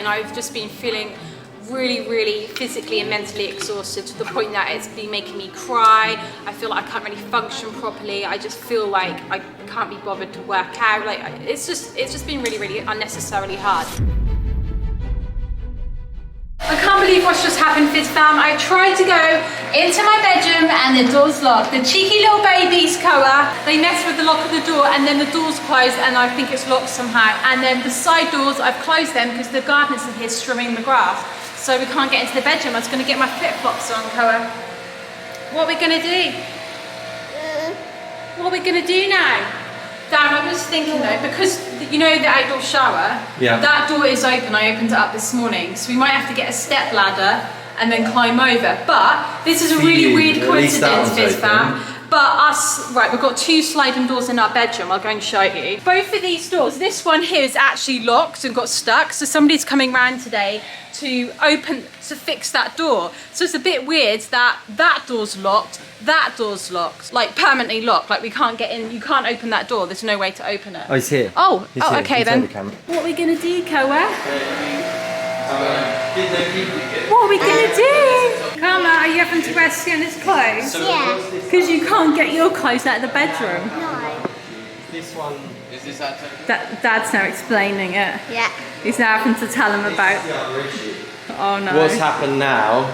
And I've just been feeling really physically and mentally exhausted to the point that it's been making me cry. I feel like I can't really function properly. I just feel like I can't be bothered to work out. Like it's just been really unnecessarily hard. I can't believe what's just happened, Fizz fam. I tried to go into my bedroom and the door's locked. The cheeky little babies, Koa, they messed with the lock of the door and then the door's closed and I think it's locked somehow. And then the side doors, I've closed them because the gardeners are here trimming the grass. So we can't get into the bedroom. I was going to get my flip-flops on, Koa. What are we going to do? What are we going to do now? Dan, I was thinking though, because you know the outdoor shower, that door is open. I opened it up this morning, so we might have to get a step ladder and then climb over. But this is a really weird coincidence, Fizz fam. But we've got 2 sliding doors in our bedroom. I'll go and show you. Both of these doors, this one here is actually locked and got stuck. So somebody's coming round today to fix that door. So it's a bit weird that door's locked, that door's locked, like permanently locked. Like we can't get in, you can't open that door. There's no way to open it. Oh, it's here. Oh, it's here. Okay then. What are we gonna do, Koa? What are we gonna do? Karma, are you having to wear Sienna's clothes? Yeah. Because you can't get your clothes out of the bedroom. No. This one. Is this our Dad's now explaining it. Yeah. He's now having to tell him about. Oh no. What's happened now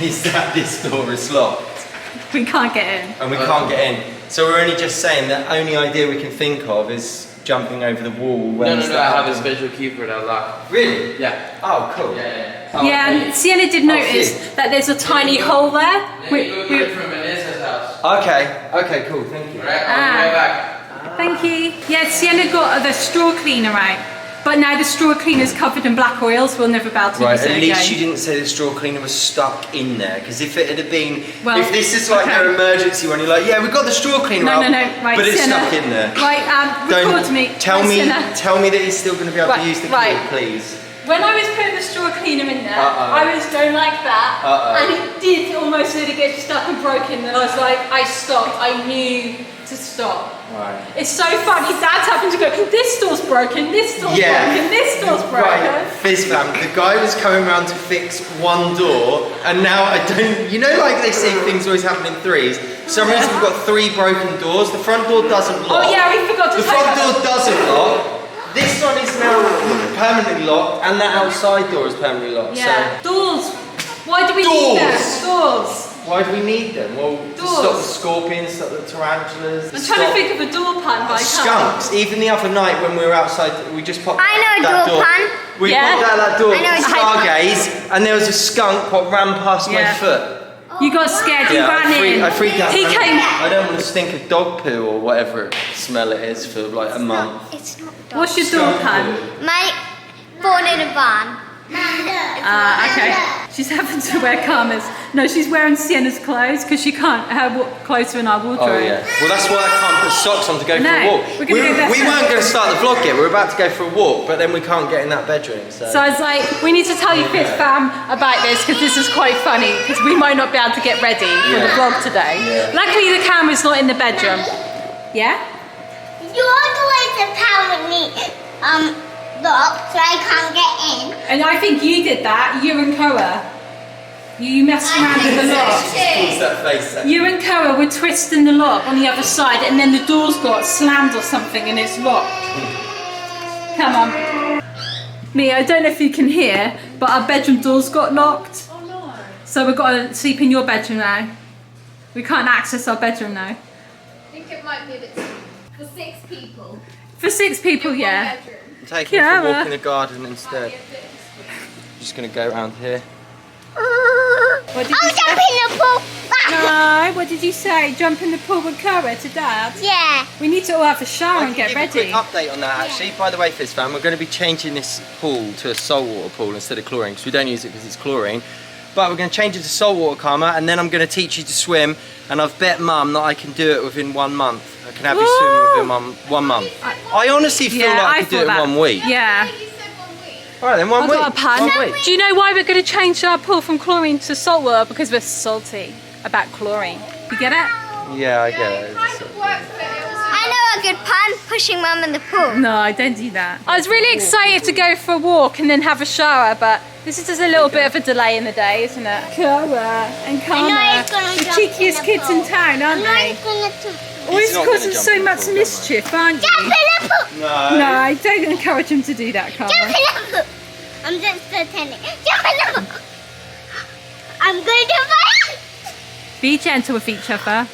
is that this door is locked. We can't get in. And we can't get in. So we're only just saying the only idea we can think of is jumping over the wall. No, I have a special key for that lock. Really? Yeah. Oh, cool. Yeah, and Sienna did notice that there's a tiny hole there. Yeah, we go from Vanessa's house. Okay, cool, thank you. Right, I'll be right back. Thank you. Yeah, Sienna got the straw cleaner out, but now the straw cleaner's covered in black oil, so we'll never be able to use it at again. least you didn't say the straw cleaner was stuck in there, because if it had been, if this is like their emergency one, you're like, yeah, we've got the straw cleaner out, right, but it's Sienna, stuck in there. Right, record me. Tell me that he's still going to be able to use the key, please. When I was putting the straw cleaner in there, I was going like that, and it did almost really get stuck and broken, and I was like, I stopped, I knew to stop. Right. It's so funny, Dad's happened to go, this door's broken, this door's broken, this door's broken. Right, Fizz fam, the guy was coming around to fix one door, and now I don't, you know like they say things always happen in threes, for some reason we've got 3 broken doors, the front door doesn't lock. Oh yeah, we forgot to The front door doesn't lock. This one is now permanently locked, and that outside door is permanently locked. Yeah. So. Doors. Why do we need them? Doors. Why do we need them? Well, to stop the scorpions, stop the tarantulas. I'm trying to think of a door pun, but I can't. Skunks. Even the other night when we were outside, we just popped I know that a door pun. We popped out that door, I know stargaze, and there was a skunk what ran past my foot. You got scared, you ran in. I freaked out. He came. I don't want to stink of dog poo or whatever smell it is for like a month. It's not dog. What's your door pun? My born in a barn. Okay. She's having to wear Karma's. No, she's wearing Sienna's clothes because she can't. Her clothes are in our wardrobe. Oh yeah. Well, that's why I can't put socks on to go for a walk. We weren't going to start the vlog yet. We were about to go for a walk, but then we can't get in that bedroom. So I was like, we need to tell you, Fizz fam, about this because this is quite funny because we might not be able to get ready for the vlog today. Yeah. Luckily, the camera's not in the bedroom. Yeah. You're the way to permanently lock, so I can't get in. And I think you did that. You and Koa. You messed around with the lock. What's that face? You and Koa were twisting the lock on the other side, and then the doors got slammed or something, and it's locked. Come on. Me, I don't know if you can hear, but our bedroom doors got locked. Oh no. So we've got to sleep in your bedroom now. We can't access our bedroom now. I think it might be a bit for 6 people. For 6 people, yeah. I'm taking it for a walk in the garden instead. I'm just going to go around here. What did you say? Jump in the pool. No, what did you say? Jump in the pool with Koa to Dad? Yeah. We need to all have a shower and get ready. A quick update on that actually. By the way, Fizz fam, we're going to be changing this pool to a saltwater pool instead of chlorine because we don't use it because it's chlorine. But we're going to change it to saltwater, Karma, and then I'm going to teach you to swim. And I've bet Mum that I can do it within 1 month. I can have you swim within 1 month. I honestly feel like I could do it in 1 week. Yeah. Alright then, 1 week. I've got a pun. Do you know why we're going to change our pool from chlorine to saltwater? Because we're salty about chlorine. You get it? Yeah, I get it. I know a good pun, pushing Mum in the pool. No, I don't do that. I was really excited to go for a walk and then have a shower, but this is just a little bit of a delay in the day, isn't it? Cara and Karma, the cheekiest kids in town, aren't they? Always causing so much mischief, aren't you? Jump in the pool! No, don't encourage him to do that, Karma. Jump in the pool! I'm just pretending. Jump in the pool! I'm going to fire! Be gentle with each other.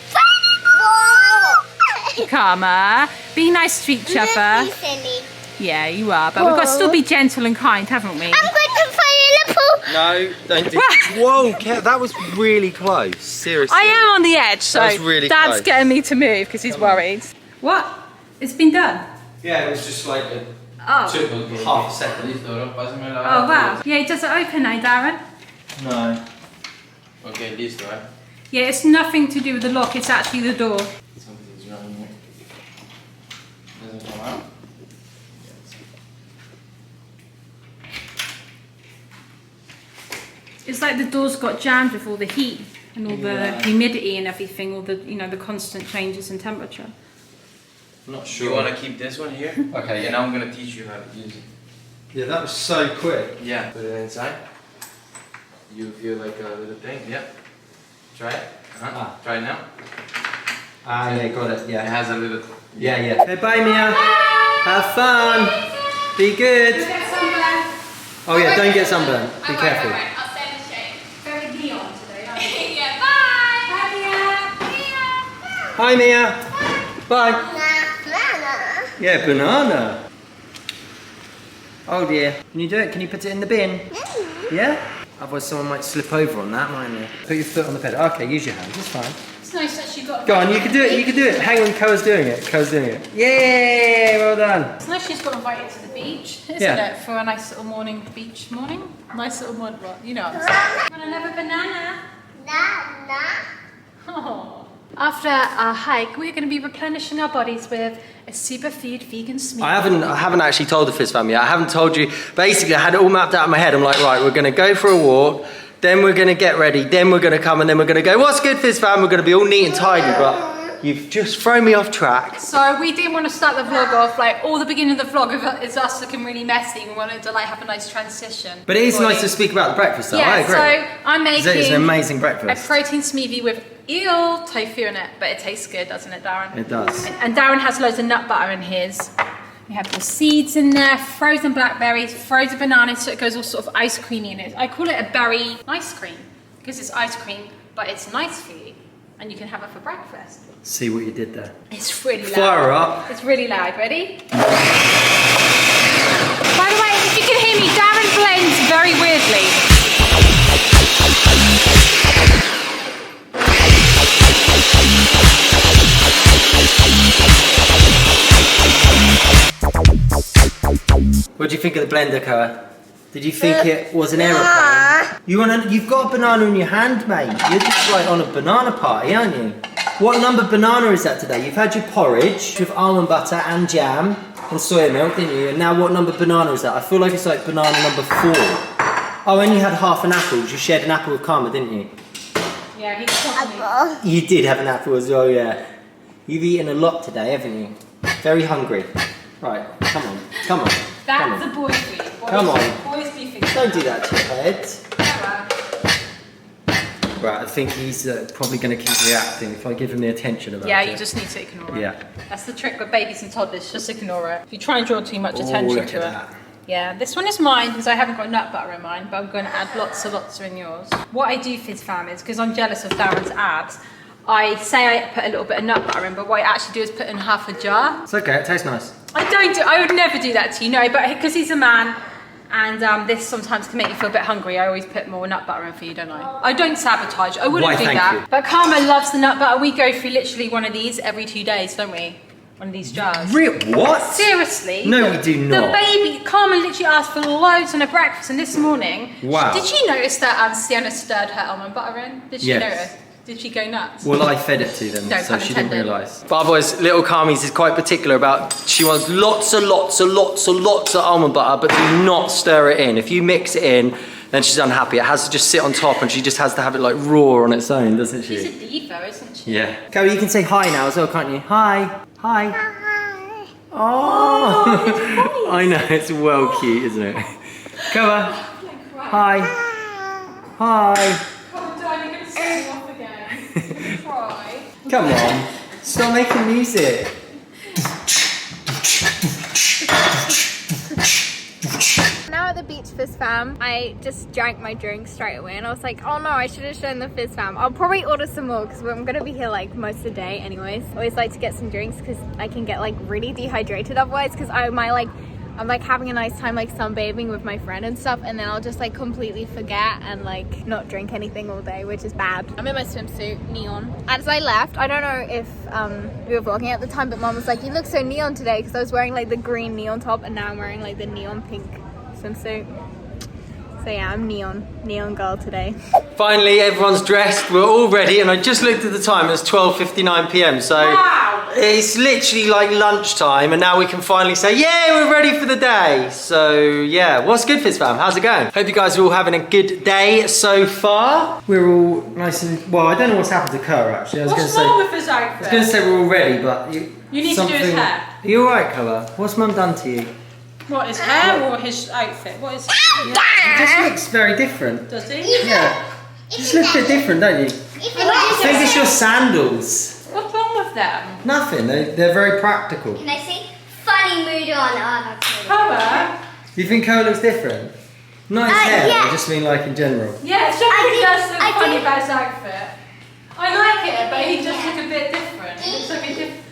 Karma, be nice to each other. Silly. Yeah, you are, but we've got to still be gentle and kind, haven't we? I'm going to fire in the pool! No, don't do Whoa, that was really close. Seriously. I am on the edge, so really Dad's close. getting me to move because he's worried. What? It's been done? Yeah, it was just like Oh. half a second. Listo, pásame la. Oh, wow. Yeah, does it open now, Darren? No. Okay, listo, eh. Yeah, it's nothing to do with the lock, it's actually the door. Something's wrong here. Doesn't come out. It's like the door's got jammed with all the heat and all the humidity and everything, all the, you know, the constant changes in temperature. I'm not Do sure. you want to keep this one here? Okay, And I'm gonna teach you how to use it. Yeah, that was so quick. Yeah. Put it inside. You feel like a little thing. Yeah. Try it. Try it now. Ah, yeah, got it. It Yeah. has a little. Yeah. Hey, bye, Mia. Have fun. Be good. Oh yeah, don't get sunburned. Be careful. I'll stay in the shade. Very neon today, aren't you? Yeah, bye! Hi, Mia. Bye. Yeah, banana. Oh dear. Can you do it? Can you put it in the bin? Yeah? Otherwise someone might slip over on that, mightn't they? Put your foot on the pedal. Okay, use your hands. It's fine. It's nice that she got... Go on, you can do it. You can do it. Hang on, Koa's doing it. Koa's doing it. Yay! Well done. It's nice she's got invited to the beach, isn't Yeah. it? For a nice little morning beach morning. Nice little morning, what? You know what I'm saying. Want another banana? Oh. After our hike, we're going to be replenishing our bodies with a superfood vegan smoothie. I haven't actually told the Fizz family yet. I haven't told you. Basically, I had it all mapped out in my head. I'm like, right, we're going to go for a walk, then we're going to get ready, then we're going to come, and then we're going to go, what's good, Fizz fam? We're going to be all neat and tidy, but you've just thrown me off track. So we didn't want to start the vlog off, like all the beginning of the vlog is us looking really messy. We wanted to like have a nice transition. But it is nice to speak about the breakfast though, I agree. So I'm making It's an amazing a breakfast. protein smoothie with tofu in it, but it tastes good, doesn't it, Darren? It does. And Darren has loads of nut butter in his. We have the seeds in there, frozen blackberries, frozen bananas, so it goes all sort of ice creamy in it. I call it a berry ice cream because it's ice cream, but it's nice for you, and you can have it for breakfast. See what you did there. It's really loud. Fire up. It's really loud. Ready? By the way, if you can hear me, Darren blends very weirdly. What do you think of the blender, Koa? Did you think it was an aeroplane? You've got a banana in your hand, mate. You're just like on a banana party, aren't you? What number banana is that today? You've had your porridge with almond butter and jam and soya milk, didn't you? And now what number banana is that? I feel like it's like banana number 4. Oh, and you had half an apple. You shared an apple with Karma, didn't you? Yeah, he's talking. You did have an apple as well, yeah. You've eaten a lot today, haven't you? Very hungry. Right, come on. That's the boy food. Come on. Boys do things. Don't do that to your head. Yeah, Right, I think he's probably going to keep reacting if I give him the attention about it. yeah, you just need to ignore it. Yeah. That's the trick with babies and toddlers, just ignore it. If you try and draw too much Oh, attention look to at it. that. Yeah, this one is mine because I haven't got nut butter in mine, but I'm going to add lots in yours. What I do, Fizz fam, is because I'm jealous of Darren's abs, I say I put a little bit of nut butter in, but what I actually do is put in half a jar. It's okay, it tastes nice. I would never do that to you, no, but because he's a man, and this sometimes can make you feel a bit hungry, I always put more nut butter in for you, don't I? I don't sabotage, I wouldn't Why, do thank that. you. But Karma loves the nut butter. We go through literally one of these every 2 days, don't we? One of these jars. Real? What? Seriously? No, we do not. The baby, Karma literally asked for loads on her breakfast, and this morning, Wow. did you notice that Sienna stirred her almond butter in? Did she Yes. notice? Did she go nuts? Well, I fed it to them, No, so pun she didn't intended. realise. But otherwise, little Karmies is quite particular about, she wants lots of almond butter, but do not stir it in. If you mix it in, then she's unhappy. It has to just sit on top, and she just has to have it like raw on its own, doesn't she? She's a diva, isn't she? Yeah. Koa, you can say hi now as well, can't you? Hi. Hi. Oh, I know, it's well cute, isn't it? Cover. Hi. Hi. Oh, darling, you're going to set me off again. Try. Come on. Stop making music. Now at the beach, Fizz fam, I just drank my drink straight away and I was like, oh no, I should have shown the Fizz fam. I'll probably order some more because I'm gonna be here like most of the day anyways. I always like to get some drinks because I can get like really dehydrated otherwise, because I'm like having a nice time like sunbathing with my friend and stuff, and then I'll just like completely forget and like not drink anything all day, which is bad. I'm in my swimsuit, neon. As I left, I don't know if we were vlogging at the time, but mom was like, you look so neon today, because I was wearing like the green neon top and now I'm wearing like the neon pink swimsuit. So yeah, I'm neon girl today. Finally, everyone's dressed, we're all ready, and I just looked at the time, it's 12:59 p.m. So Wow. It's literally like lunchtime, and now we can finally say, yeah, we're ready for the day. So yeah, what's good, Fizz fam? How's it going? Hope you guys are all having a good day so far. We're all nice and, well, I don't know what's happened to Kerr actually. What's wrong with his outfit? I was going to say we're all ready, but You need to do his hair. Are you alright, Kerr? What's mum done to you? What, his hair or his outfit? What is He just looks very different. Does he? Yeah. You just look a bit different, don't you? I think it's your sandals. What's wrong with them? Nothing, they're very practical. Can I say funny mood on? Oh, that's really Colour? Do you think Kerr looks different? Not his hair, yeah. I just mean like in general. Yeah, somebody does look I funny do. about his outfit. I like it, but he does look a bit different. It looks like a different.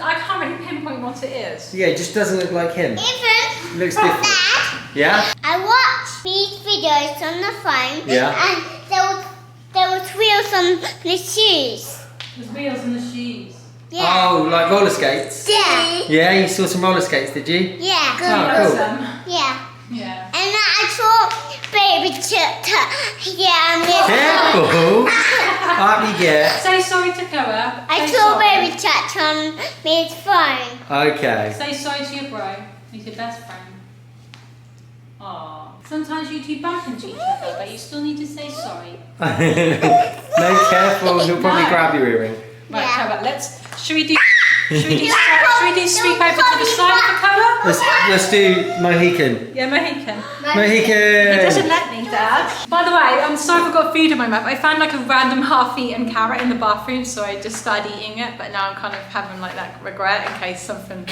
I can't really pinpoint what it is. Yeah, it just doesn't look like him. Even Looks different. Dad, Yeah? I watched these videos on the phone. Yeah. And there was wheels on the shoes. There's wheels in the shoes. Yeah. Oh, like roller skates? Yeah. Yeah, you saw some roller skates, did you? Yeah. Oh, cool. Yeah. Yeah. And I saw baby Chip. Yeah, Careful! Up you get. Say sorry to Koa. I Say saw sorry. baby Chat on his phone. Okay. Say sorry to your bro. He's your best friend. Aww. Sometimes you two bump into each other, but you still need to say sorry. No, careful, he'll probably No. grab your earring. Right, Yeah. Koa, should we do sweep over to the side for Koa? Let's do Mohican. Yeah, Mohican. He Mohican! doesn't let me, Dad. By the way, I'm sorry I've got food in my mouth. I found like a random half-eaten carrot in the bathroom, so I just started eating it, but now I'm kind of having like that regret in case something,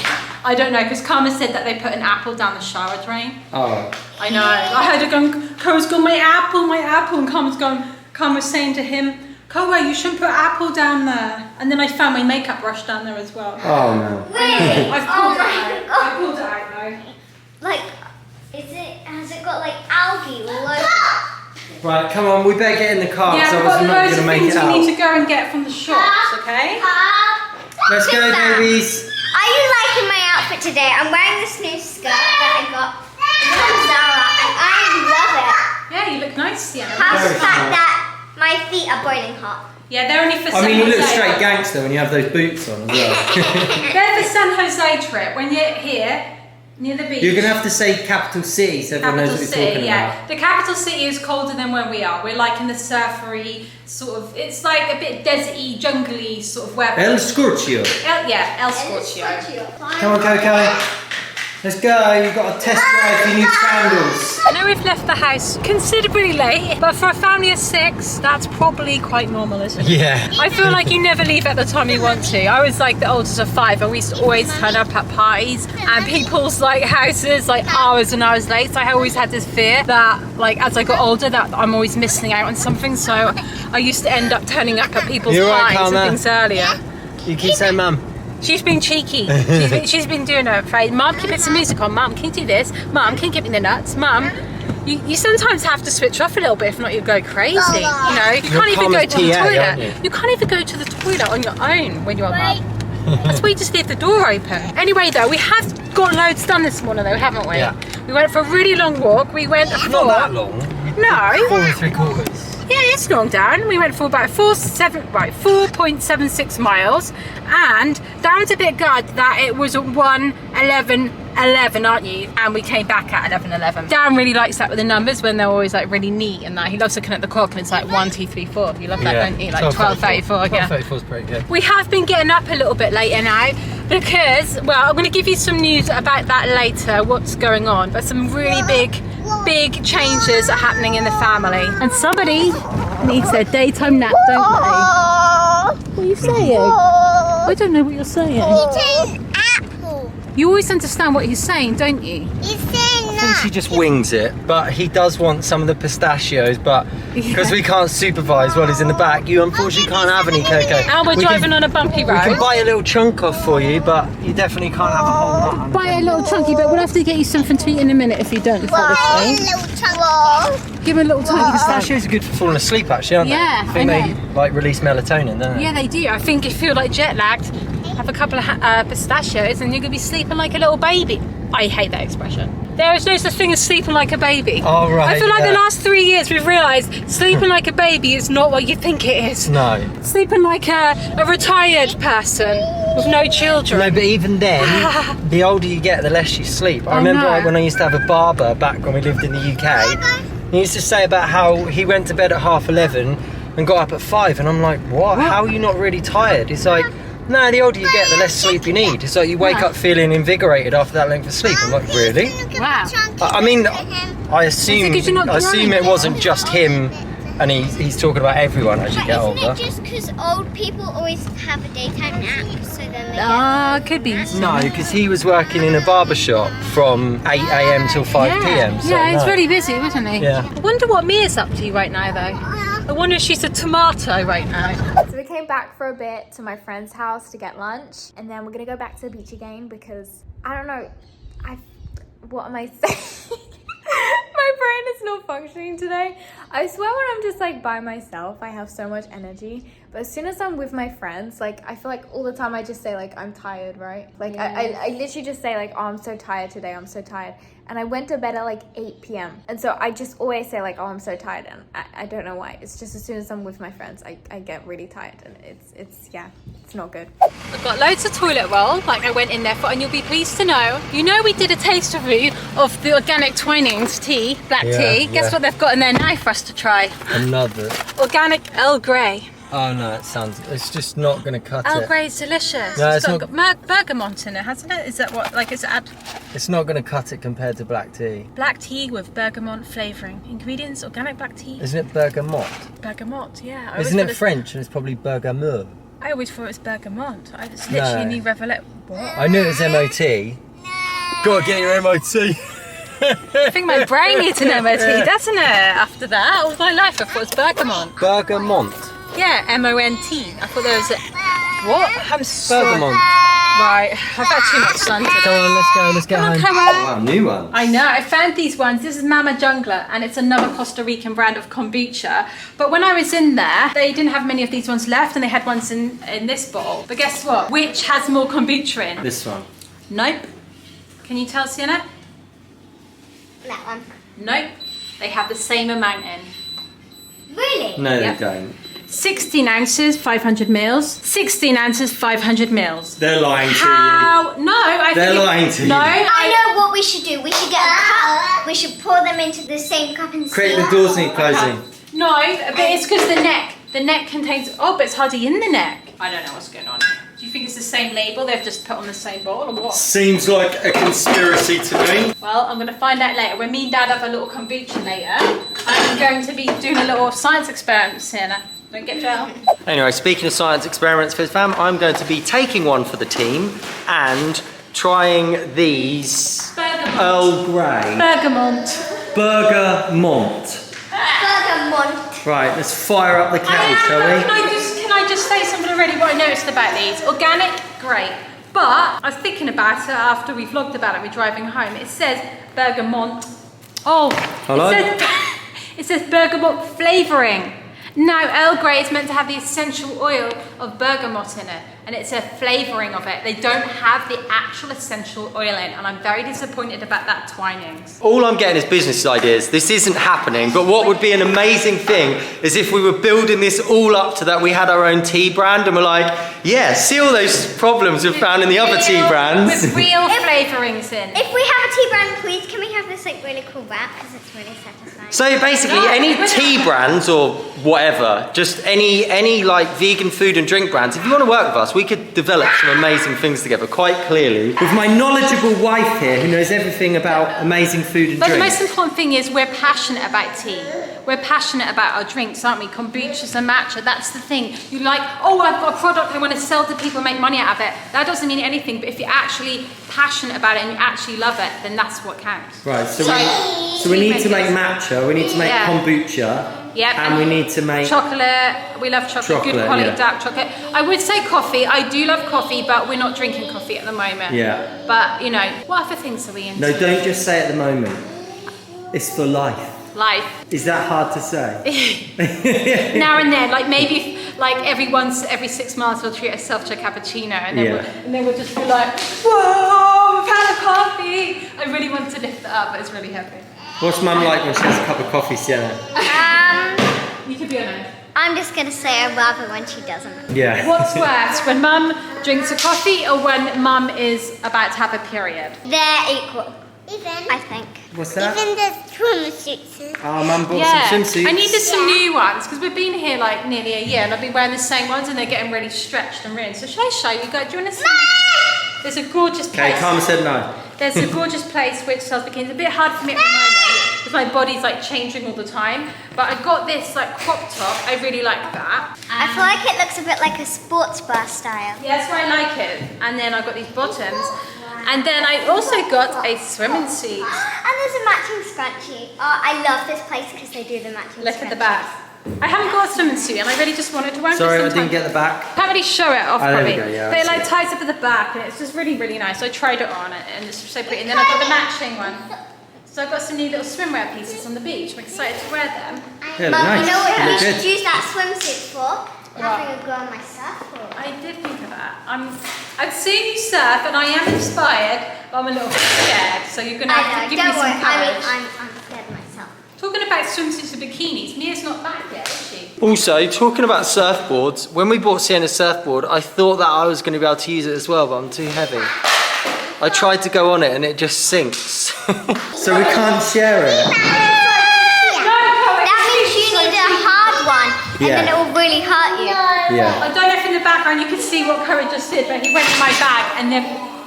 I don't know, because Karma said that they put an apple down the shower drain. Oh. I know. I heard her going, Koa's gone, my apple, and Karma's saying to him, Koa, you shouldn't put apple down there. And then I found my makeup brush down there as well. Oh no. Really? I've pulled it out. I pulled it out though. Like, has it got like algae all over? Right, come on, we better get in the car Yeah, because we've I was got not loads going of to make things it we need out. to go and get from the shops, okay? Let's go, babies. Are you liking my outfit today? I'm wearing this new skirt that I got from Zara and I love it. Yeah, you look nice, Sienna. How's Very the fact smart. that my feet are boiling hot? Yeah, they're only for I San mean, you look Jose. straight gangster when you have those boots on as well. They're for San Jose trip. When you're here, near the beach. You're going to have to say capital city so everyone knows what you're talking yeah. about. The capital city is colder than where we are. We're like in the surfery sort of, it's like a bit deserty, jungly sort of weather. El Scorchio. El Scorchio. Come on, Coco. Let's go. You've got to test drive your new sandals. I know we've left the house considerably late, but for a family of 6, that's probably quite normal, isn't it? Yeah. I feel like you never leave at the time you want to. I was like the oldest of 5 and we used to always turn up at parties and people's like houses like hours and hours late. So I always had this fear that like as I got older that I'm always missing out on something. So I used to end up turning up at people's You're right, parties Karma. and things earlier. You keep saying mum. She's been cheeky. She's been doing her phrase. Mum, can you put some music on? Mum, can you do this? Mum, can you give me the nuts? Mum, you sometimes have to switch off a little bit, if not you'll go crazy. You know, you can't even go to the PA, aren't toilet. You can't even go to the toilet on your own when you're mum. That's why you just leave the door open. Anyway though, we have got loads done this morning though, haven't we? Yeah. We went for a really long walk. We went for... Not that long. No. 4 3/4. Yeah, it's long down. We went for about 4.76 miles, and Darren's a bit glad that it was 1:11:11, aren't you? And we came back at 11:11. Darren really likes that with the numbers when they're always like really neat and that. He loves looking at the clock and it's like 1, 2, 3, 4. You love that, don't you? Like 12:34. Yeah. 12:34 is pretty good. We have been getting up a little bit later now Because, well, I'm going to give you some news about that later, what's going on. But some really big changes are happening in the family. And somebody needs their daytime nap, don't they? What are you saying? I don't know what you're saying. He's saying apple. You always understand what he's saying, don't you? He's saying I think she just wings it, but he does want some of the pistachios, but because we can't supervise while he's in the back, you unfortunately can't have any cocoa. And we're driving on a bumpy road. We can buy a little chunk off for you, but you definitely can't have a whole lot. Buy a little chunky, but we'll have to get you something to eat in a minute if you don't. Give him a little chunky. Pistachios are good for falling asleep, actually, aren't they? Yeah, I think they like release melatonin, don't they? Yeah, they do. I think if you feel like jet lagged, have a couple of pistachios and you're going to be sleeping like a little baby. I hate that expression. There is no such thing as sleeping like a baby. Oh, right. I feel like the last 3 years we've realised sleeping like a baby is not what you think it is. No. Sleeping like a retired person with no children. No, but even then, the older you get, the less you sleep. I remember when I used to have a barber back when we lived in the UK, he used to say about how he went to bed at 11:30 and got up at 5, and I'm like, what? How are you not really tired? It's like, no, the older you get, the less sleep you need. It's like you wake up feeling invigorated after that length of sleep. I'm like, really? Wow. I mean, I assume it wasn't just him, and he's talking about everyone as you get older. Isn't it just because old people always have a daytime nap, so then they could be. No, because he was working in a barber shop from 8 AM till 5 PM. So yeah, he's really busy, wasn't he? Yeah. I wonder what Mia's up to right now, though. I wonder if she's a tomato right now. So we came back for a bit to my friend's house to get lunch, and then we're gonna go back to the beach again because I don't know. What am I saying? My brain is not functioning today. I swear when I'm just like by myself, I have so much energy. But as soon as I'm with my friends, like I feel like all the time I just say like I'm tired, right? Like I literally just say like, oh, I'm so tired today, I'm so tired. And I went to bed at like 8 PM. And so I just always say like, oh, I'm so tired. And I don't know why. It's just as soon as I'm with my friends, I get really tired. And it's not good. I've got loads of toilet roll, like I went in there for, and you'll be pleased to know, we did a taste review of the organic Twinings tea, black tea. Guess what they've got in there now for us to try? Another. Organic Earl Grey. Oh no, it's just not going to cut it. Earl Grey's delicious. No, it's got bergamot in it, hasn't it? Is that what, like it's add? It's not going to cut it compared to black tea. Black tea with bergamot flavouring. Ingredients, organic black tea. Isn't it bergamot? Bergamot, yeah. Isn't it French and it's probably bergamot? I always thought it was bergamot. It's literally new revelation. What? I knew it was MOT. Gotta get your MOT. I think my brain needs an MOT, doesn't it? After that, all my life I thought it was bergamot. Bergamot. Yeah, M-O-N-T. I thought there was a... What? I'm so... Bergamot. Right, I've had too much sun today. Come on, let's get home. Come on. Wow, new ones. I know, I found these ones. This is Mama Jungler, and it's another Costa Rican brand of kombucha. But when I was in there, they didn't have many of these ones left, and they had ones in this bottle. But guess what? Which has more kombucha in? This one. Nope. Can you tell, Sienna? that one. Nope. They have the same amount in. Really? No, Yep. they don't. 16 ounces, 500 mils. 16 ounces, 500 mils. They're lying to you. How? No, They're lying to you. No, I know what we should do. We should get a cup. We should pour them into the same cup and Quick, see. the doors need closing. No, but it's because the neck contains, oh, but it's hardly in the neck. I don't know what's going on. Do you think it's the same label they've just put on the same bottle or what? Seems like a conspiracy to me. Well, I'm going to find out later. When me and Dad have a little kombucha later, I'm going to be doing a little science experiment, Sienna. Don't get gel. Anyway, speaking of science experiments, Fizz fam, I'm going to be taking one for the team and trying these Bergamot. Earl Grey. Bergamot. Bergamot. Bergamot. Right, let's fire up the kettle, shall we? Can I just say something already what I noticed about these? Organic, great. But I was thinking about it after we vlogged about it, we're driving home. It says bergamot. Oh, Hello? It says bergamot flavouring. Now, Earl Grey is meant to have the essential oil of bergamot in it, and it's a flavouring of it. They don't have the actual essential oil in, and I'm very disappointed about that Twinings. All I'm getting is business ideas. This isn't happening, but what would be an amazing thing is if we were building this all up to that we had our own tea brand and we're like, yeah, see all those problems we've found in the other tea brands? With real flavourings in. If we have a tea brand, please, can we have this like really cool wrap? Because it's really satisfying. So basically, No, any we're tea brands or whatever, just any like vegan food and drink brands. If you want to work with us, we could develop some amazing things together, quite clearly. With my knowledgeable wife here, who knows everything about amazing food and But drink. the most important thing is we're passionate about tea. We're passionate about our drinks, aren't we? Kombuchas and matcha, that's the thing. You like, oh, I've got a product I want to sell to people and make money out of it. That doesn't mean anything, but if you're actually passionate about it and you actually love it, then that's what counts. Right, so we need to make matcha, we need to make kombucha. Yep. And we need to make chocolate. We love chocolate. Good quality dark chocolate. I would say coffee. I do love coffee, but we're not drinking coffee at the moment. Yeah. But you know, what other things are we into? No, don't just say at the moment. It's for life. Life. Is that hard to say? Now and then, like maybe like every 6 months we'll treat ourselves to a cappuccino, and then we'll just be like, whoa, we've had a coffee. I really want to lift it up, but it's really heavy. What's Mum like when she has a cup of coffee, Sienna? You can be honest. I'm just gonna say I love it when she doesn't. Yeah. What's worse, when Mum drinks a coffee or when Mum is about to have a period? They're equal. Even. I think. What's that? Even the swimsuits. Oh, Mum bought some swimsuits. I needed some new ones because we've been here like nearly a year and I've been wearing the same ones and they're getting really stretched and ruined. So shall I show you? Do you want to see? There's a gorgeous place. Okay, Karma said no. There's a gorgeous place which sells bikinis. It's a bit hard for me at the moment because my body's like changing all the time. But I got this like crop top. I really like that. I feel like it looks a bit like a sports bra style. Yeah, that's why I like it. And then I got these bottoms. And then I also got a swimming suit. And there's a matching scrunchie. Oh, I love this place because they do the matching Look at the back. I haven't got a swimming suit and I really just wanted to wear it. Sorry, I didn't get the back. Can't really show it off there probably. we go, yeah, but it I like ties up at the back and it's just really, really nice. So I tried it on and it's so pretty. And then I got the matching one. So I've got some new little swimwear pieces on the beach. I'm excited to wear them. Yeah, Mum, nice. you know what You we look should good. use that swimsuit for? Having a go on my surfboard. I did think of that. I've seen you surf and I am inspired, but I'm a little bit scared. So you're going to have to give me Don't some worry, courage. I'm scared myself. Talking about swimsuits and bikinis, Mia's not back yet, is she? Also, talking about surfboards, when we bought Sienna's surfboard, I thought that I was going to be able to use it as well, but I'm too heavy. I tried to go on it and it just sinks. So we can't share it. That means you need a hard one, and then it will really hurt you. Yeah. I don't know if in the background you can see what Courage just did, but he went in my bag and then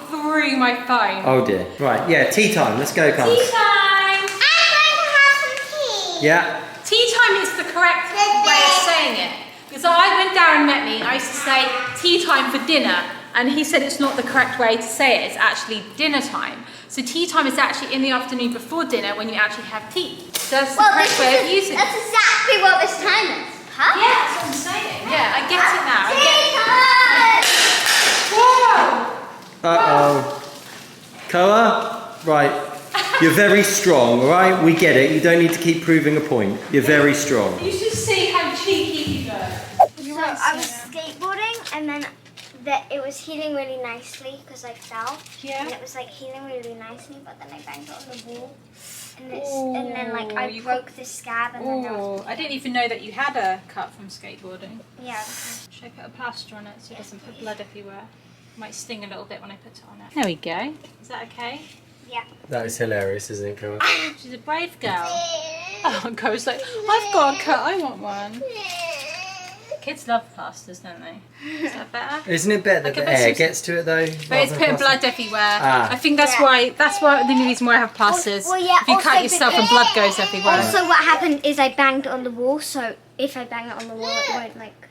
threw my phone. Oh dear. Right, yeah, tea time. Let's go, Carl. Tea time! I'm going to have some tea. Yeah. Tea time is the correct way of saying it. Because when Darren met me, I used to say tea time for dinner, and he said it's not the correct way to say it, it's actually dinner time. So tea time is actually in the afternoon before dinner when you actually have tea. So that's the correct way of using it. That's exactly what this time is. Huh? Yeah, that's what I'm saying. Yeah, I get it now. I get it. Whoa! Uh-oh. Koa? Right. You're very strong, all right? We get it. You don't need to keep proving a point. You're very strong. You should see how cheeky you go. So I was skateboarding and then it was healing really nicely because I fell. Yeah. And it was like healing really nicely, but then I banged it on the wall. And then like I broke the scab and then I didn't even know that you had a cut from skateboarding. yeah. Should I put a plaster on it so it doesn't put blood everywhere? Might sting a little bit when I put it on it. There we go. Is that okay? Yeah. That is hilarious, isn't it, Koa? She's a brave girl. Oh, Co's like, I've got a cut, I want one. Kids love plasters, don't they? Is that better? Isn't it better that the air gets to it though? But it's putting blood everywhere. Ah. I think that's why the only reason why I have plasters. Well, yeah, if you cut also yourself and blood goes everywhere. Also, what happened is I banged it on the wall, so if I bang it on the wall, it won't like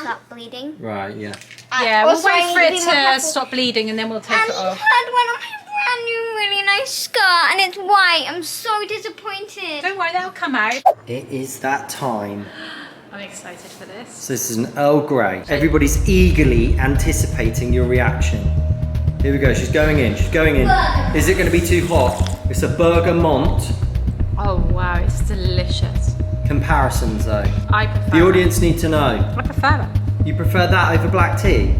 stop bleeding. Right, yeah. Yeah, we'll Also, wait I for need it to be more to careful. stop bleeding and then we'll take And it he off. had one of my brand new, really nice skirt, and it's white. I'm so disappointed. Don't worry, they'll come out. It is that time. I'm excited for this. So this is an Earl Grey. Everybody's eagerly anticipating your reaction. Here we go, she's going in, she's going in. Is it going to be too hot? It's a Bergamont. Oh wow, it's delicious. Comparisons though. I prefer The audience need to know. it. I prefer it. You prefer that over black tea?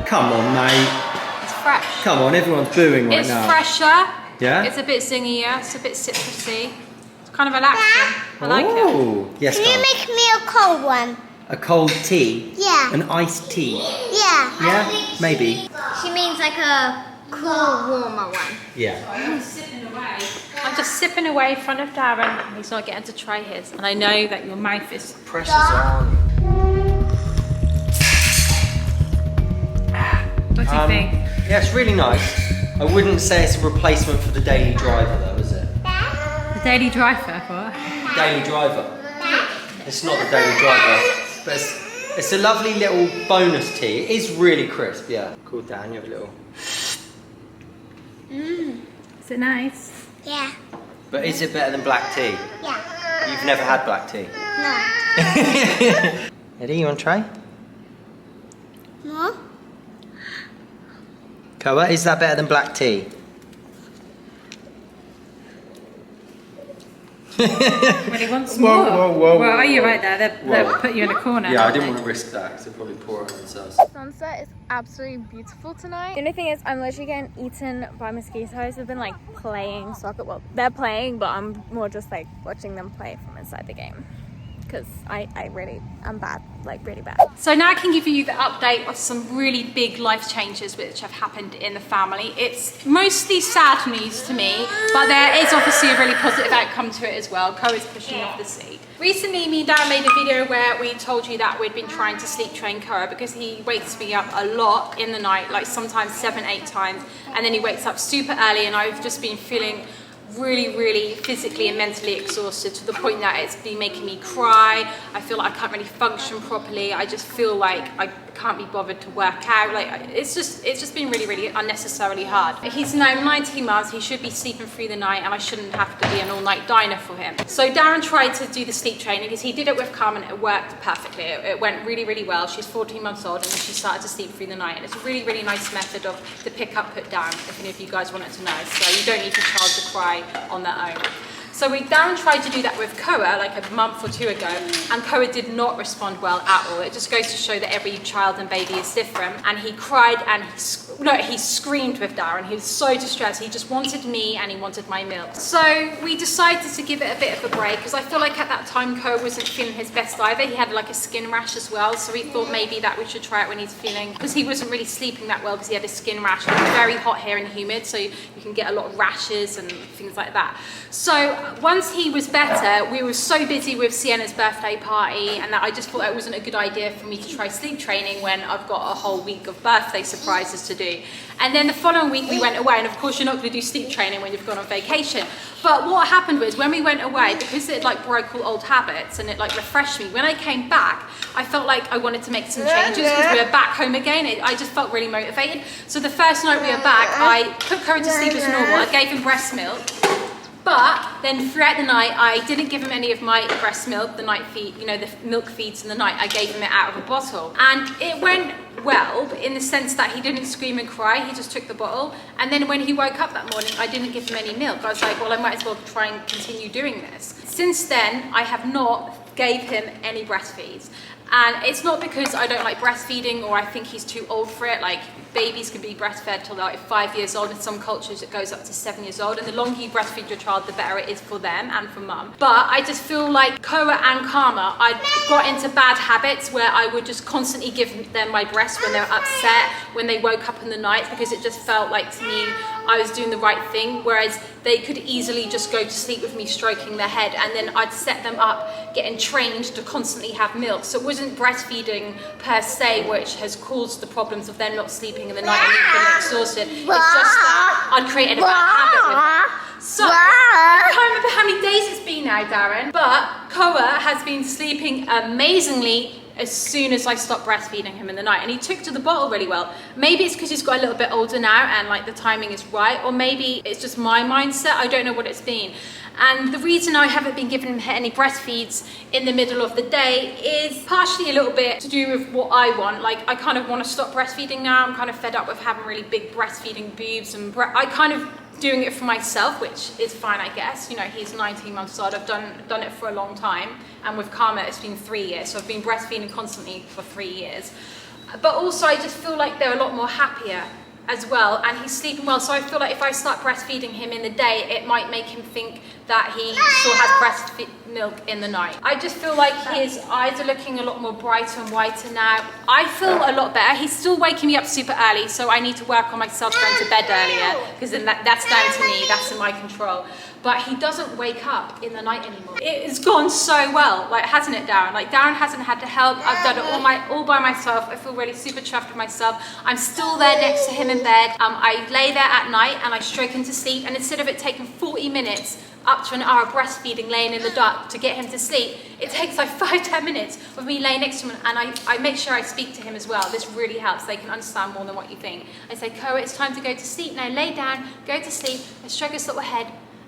Come on, mate. It's fresh. Come on, everyone's booing right It's now. fresher. Yeah? It's a bit zingier. It's a bit citrusy. It's kind of relaxing. I like it. Oh, yes, Can you darling. make me a cold one? A cold tea? Yeah. An iced tea? Yeah. Yeah, maybe. She means like a cool, warmer one. Yeah. I'm just sipping away in front of Darren. He's not getting to try his. And I know that your mouth is... Pressure's on. What do you think? Yeah, it's really nice. I wouldn't say it's a replacement for the Daily Driver though, is it? The Daily Driver, what? Daily Driver. It's not the Daily Driver, but it's a lovely little bonus tea. It is really crisp, yeah. Cool down, you have a little... Is it nice? Yeah. But is it better than black tea? Yeah. You've never had black tea? No. Eddie, you want to try? More? Koa, is that better than black tea? Well, he wants more. Well, are you right there? They'll put you in a corner. Yeah, I didn't want to risk that because they'll probably pour it on themselves. Sunset is absolutely beautiful tonight. The only thing is I'm literally getting eaten by mosquitoes. They've been like playing soccer. Well, they're playing, but I'm more just like watching them play from inside the game. Because I'm bad, like really bad. So now I can give you the update of some really big life changes which have happened in the family. It's mostly sad news to me, but there is obviously a really positive outcome to it as well. Co is pushing off the seat. Recently, me and Dad made a video where we told you that we'd been trying to sleep train Koa because he wakes me up a lot in the night, like sometimes 7-8 times, and then he wakes up super early, and I've just been feeling really physically and mentally exhausted to the point that it's been making me cry. I feel like I can't really function properly. I just feel like I can't be bothered to work out. Like it's just been really unnecessarily hard. He's now 19 months. He should be sleeping through the night, and I shouldn't have to be an all-night diner for him. So Darren tried to do the sleep training because he did it with Carmen. It worked perfectly. It went really well. She's 14 months old, and she started to sleep through the night. And it's a really nice method of the pick up, put down. If any of you guys wanted to know, so you don't need your child to cry on their own. So Darren tried to do that with Koa like a month or two ago, and Koa did not respond well at all. It just goes to show that every child and baby is different. And he cried and he screamed with Darren. He was so distressed. He just wanted me and he wanted my milk. So we decided to give it a bit of a break because I feel like at that time Koa wasn't feeling his best either. He had like a skin rash as well, so we thought maybe that we should try it when he's feeling, because he wasn't really sleeping that well because he had a skin rash. It was very hot here and humid, so you can get a lot of rashes and things like that. So once he was better, we were so busy with Sienna's birthday party, and that I just thought it wasn't a good idea for me to try sleep training when I've got a whole week of birthday surprises to do. And then the following week we went away, and of course you're not going to do sleep training when you've gone on vacation. But what happened was when we went away, because it like broke all old habits and it like refreshed me, when I came back, I felt like I wanted to make some changes because we were back home again. I just felt really motivated. So the first night we were back, I put Koa to sleep as normal. I gave him breast milk. But then throughout the night, I didn't give him any of my breast milk, the night feed, you know, the milk feeds in the night. I gave him it out of a bottle. And it went well, but in the sense that he didn't scream and cry, he just took the bottle. And then when he woke up that morning, I didn't give him any milk. I was like, well, I might as well try and continue doing this. Since then, I have not gave him any breastfeeds. And it's not because I don't like breastfeeding or I think he's too old for it. Like, babies can be breastfed till like 5 years old. In some cultures it goes up to 7 years old, and the longer you breastfeed your child, the better it is for them and for mum. But I just feel like Koa and Karma, I got into bad habits where I would just constantly give them my breast when they were upset, when they woke up in the night, because it just felt like to me I was doing the right thing, whereas they could easily just go to sleep with me stroking their head, and then I'd set them up getting trained to constantly have milk. So it wasn't breastfeeding per se which has caused the problems of them not sleeping in the night and me feeling exhausted. It's just that I'd created a bad habit with them. So I can't remember how many days it's been now, Darren, but Koa has been sleeping amazingly as soon as I stopped breastfeeding him in the night, and he took to the bottle really well. Maybe it's because he's got a little bit older now and like the timing is right, or maybe it's just my mindset. I don't know what it's been. And the reason I haven't been giving him any breastfeeds in the middle of the day is partially a little bit to do with what I want. Like, I kind of want to stop breastfeeding now. I'm kind of fed up with having really big breastfeeding boobs, and I kind of doing it for myself, which is fine, I guess. You know, he's 19 months old. I've done it for a long time, and with Karma it's been 3 years, so I've been breastfeeding constantly for 3 years. But also I just feel like they're a lot more happier as well, and he's sleeping well. So I feel like if I start breastfeeding him in the day, it might make him think that he still has breast milk in the night. I just feel like his eyes are looking a lot more brighter and whiter now. I feel a lot better. He's still waking me up super early, so I need to work on myself going to bed earlier, because then that's down to me, that's in my control. But he doesn't wake up in the night anymore. It's gone so well, like, hasn't it, Darren? Like, Darren hasn't had to help. I've done it all by myself. I feel really super chuffed with myself. I'm still there next to him in bed. I lay there at night and I stroke him to sleep, and instead of it taking 40 minutes up to an hour of breastfeeding, laying in the dark to get him to sleep, it takes like 5-10 minutes of me laying next to him, and I make sure I speak to him as well. This really helps. They can understand more than what you think. I say, Koa, it's time to go to sleep now. Lay down, go to sleep. I stroke his little head,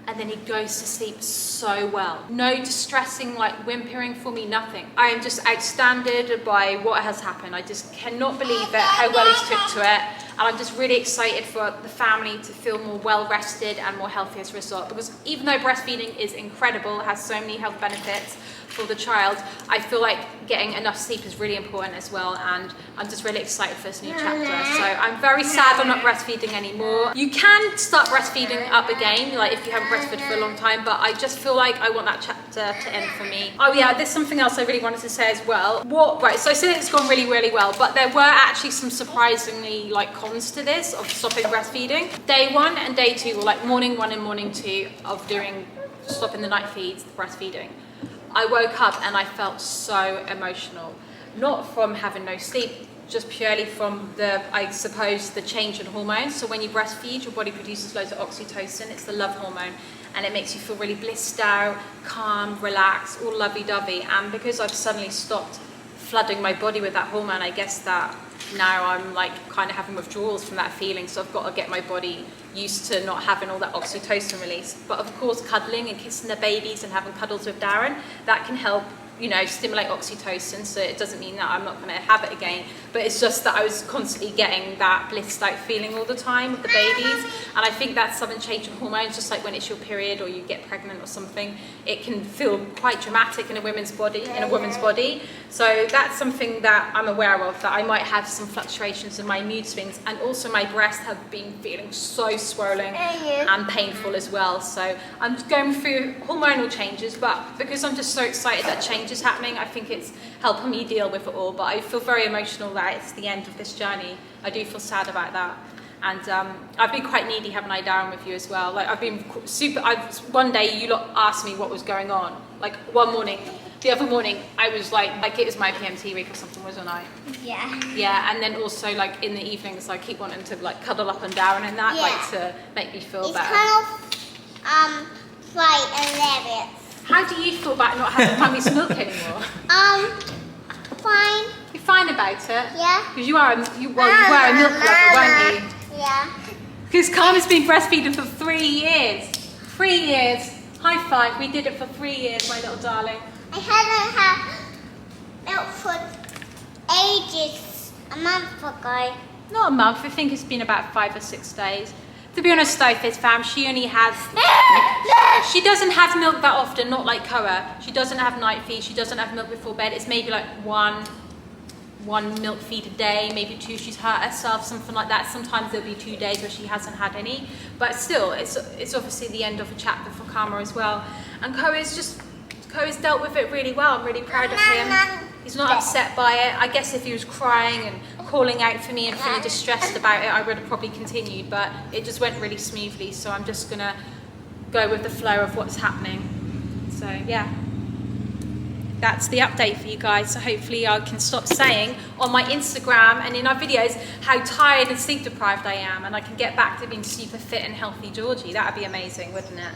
and then he goes to sleep so well. No distressing, like, whimpering for me, nothing. I am just outstanded by what has happened. I just cannot believe it, how well he's took to it. And I'm just really excited for the family to feel more well rested and more healthy as a result. Because even though breastfeeding is incredible, it has so many health benefits for the child, I feel like getting enough sleep is really important as well, and I'm just really excited for this new chapter. So I'm very sad I'm not breastfeeding anymore. You can start breastfeeding up again, like if you haven't breastfed for a long time, but I just feel like I want that chapter to end for me. Oh yeah, there's something else I really wanted to say as well. Right, so I said it's gone really, really well, but there were actually some surprisingly, like, cons to this, of stopping breastfeeding. Day 1 and day 2 were like morning 1 and morning 2 of stopping the night feeds, the breastfeeding. I woke up and I felt so emotional, not from having no sleep, just purely from I suppose, the change in hormones. So when you breastfeed, your body produces loads of oxytocin. It's the love hormone, and it makes you feel really blissed out, calm, relaxed, all lovey-dovey. And because I've suddenly stopped flooding my body with that hormone, I guess that now I'm like kind of having withdrawals from that feeling, so I've got to get my body used to not having all that oxytocin release. But of course, cuddling and kissing the babies and having cuddles with Darren, that can help, you know, stimulate oxytocin. So it doesn't mean that I'm not going to have it again, but it's just that I was constantly getting that blissed out feeling all the time with the babies. And I think that's sudden change in hormones, just like when it's your period or you get pregnant or something, it can feel quite dramatic in a woman's body. So that's something that I'm aware of, that I might have some fluctuations in my mood swings, and also my breasts have been feeling so swollen and painful as well. So I'm going through hormonal changes, but because I'm just so excited that change is happening, I think it's helping me deal with it all. But I feel very emotional that it's the end of this journey. I do feel sad about that. And I've been quite needy, haven't I, Darren, with you as well? Like, I've been one day you lot asked me what was going on. Like, one morning, the other morning, I was like it was my PMT week or something, wasn't I? Yeah. Yeah, and then also, like, in the evenings, I keep wanting to, like, cuddle up on Darren and that, like, to make me feel better. It's kind of, like, hilarious. How do you feel about not having mummy's milk anymore? Fine. You're fine about it? Yeah. Because you were a milk lover, weren't you? Yeah. Because Karma's been breastfeeding for 3 years. 3 years. High five. We did it for 3 years, my little darling. I hadn't had milk for ages. A month ago. Not a month. I think it's been about 5 or 6 days. To be honest though, Fizz fam, she only has... She doesn't have milk that often, not like Koa. She doesn't have night feed. She doesn't have milk before bed. It's maybe like one milk feed a day, maybe 2. She's hurt herself, something like that. Sometimes there'll be 2 days where she hasn't had any. But still, it's obviously the end of a chapter for Karma as well. And Koa's dealt with it really well. I'm really proud of him. He's not upset by it. I guess if he was crying and calling out for me and feeling distressed about it, I would have probably continued, but it just went really smoothly. So I'm just gonna go with the flow of what's happening. So yeah, that's the update for you guys. So hopefully I can stop saying on my Instagram and in our videos how tired and sleep deprived I am, and I can get back to being super fit and healthy Georgie. That would be amazing, wouldn't it?